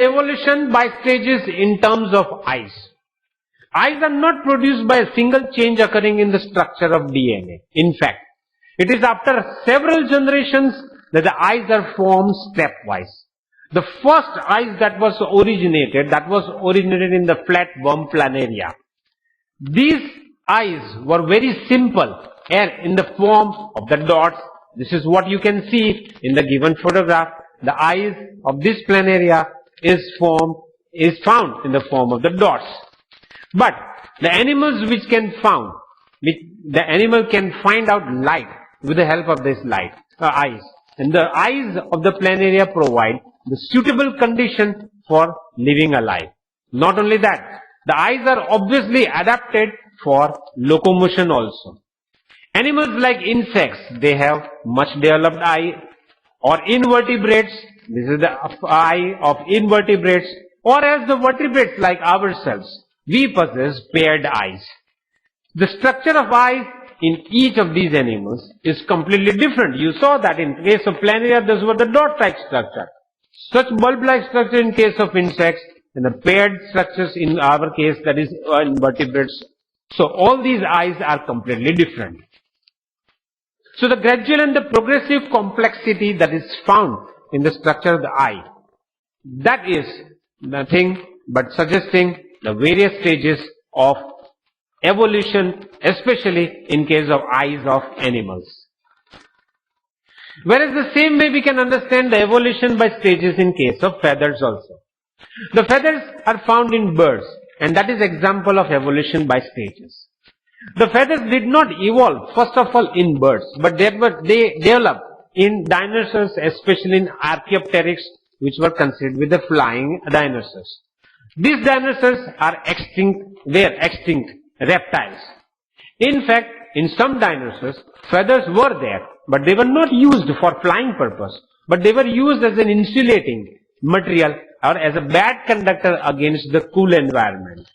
Evolution by stages in terms of eyes. Eyes are not produced by a single change occurring in the structure of DNA. In fact, it is after several generations that the eyes are formed stepwise. The first eyes that was originated in the flatworm planaria. These eyes were very simple and in the form of the dots. This is what you can see in the given photograph. The eyes of this planaria is found in the form of the dots. But the animals the animal can find out light with the help of this eyes. And the eyes of the planaria provide the suitable condition for living alive. Not only that, the eyes are obviously adapted for locomotion also. Animals like insects, they have much developed eye, or invertebrates, this is the eye of invertebrates, or as the vertebrates like ourselves, we possess paired eyes. The structure of eyes in each of these animals is completely different. You saw that in case of planaria, those were the dot-like structure. Such bulb-like structure in case of insects, and the paired structures in our case, that is invertebrates. So all these eyes are completely different. So the gradual and the progressive complexity that is found in the structure of the eye, that is nothing but suggesting the various stages of evolution, especially in case of eyes of animals. Whereas the same way we can understand the evolution by stages in case of feathers also. The feathers are found in birds, and that is example of evolution by stages. The feathers did not evolve first of all in birds, but they developed in dinosaurs, especially in Archaeopteryx, which were considered with the flying dinosaurs. These dinosaurs were extinct reptiles. In fact, in some dinosaurs, feathers were there, but they were not used for flying purpose, but they were used as an insulating material or as a bad conductor against the cool environment.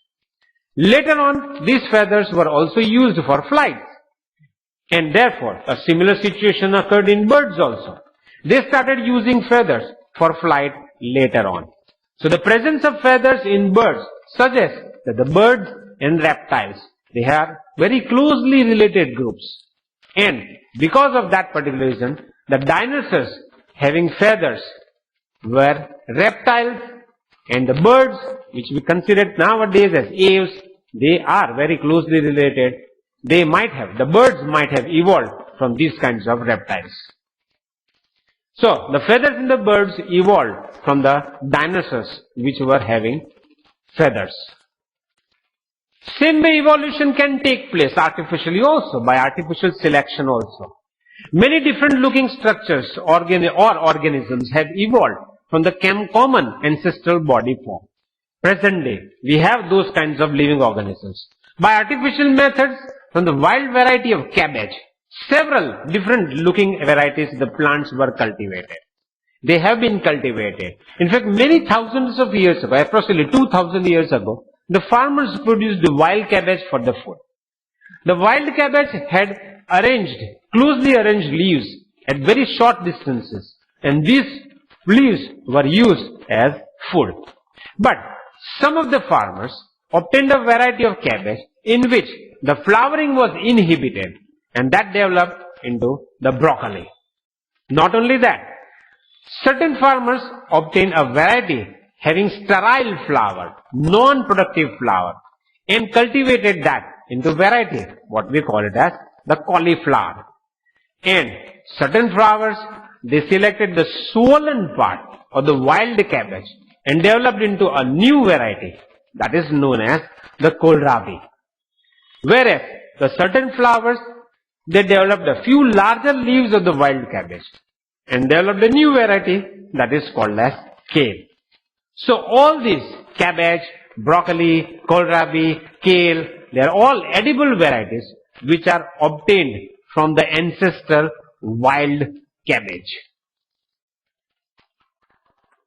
Later on, these feathers were also used for flight, and therefore a similar situation occurred in birds also. They started using feathers for flight later on. So the presence of feathers in birds suggests that the birds and reptiles, they are very closely related groups. And because of that particular reason, the dinosaurs having feathers were reptiles, and the birds, which we consider nowadays as aves, they are very closely related. The birds might have evolved from these kinds of reptiles. So, the feathers in the birds evolved from the dinosaurs which were having feathers. Same way evolution can take place artificially also, by artificial selection also. Many different looking structures or organisms have evolved from the common ancestral body form. Present day, we have those kinds of living organisms. By artificial methods, from the wild variety of cabbage, several different looking varieties of the plants were cultivated. They have been cultivated. In fact, many thousands of years ago, approximately 2000 years ago, the farmers produced the wild cabbage for the food. The wild cabbage had closely arranged leaves at very short distances, and these leaves were used as food. But some of the farmers obtained a variety of cabbage in which the flowering was inhibited, and that developed into the broccoli. Not only that, certain farmers obtained a variety having sterile flower, non-productive flower, and cultivated that into variety, what we call it as the cauliflower. And certain flowers, they selected the swollen part of the wild cabbage and developed into a new variety that is known as the kohlrabi. Whereas the certain flowers, they developed a few larger leaves of the wild cabbage and developed a new variety that is called as kale. So all these cabbage, broccoli, kohlrabi, kale, they are all edible varieties which are obtained from the ancestral wild cabbage.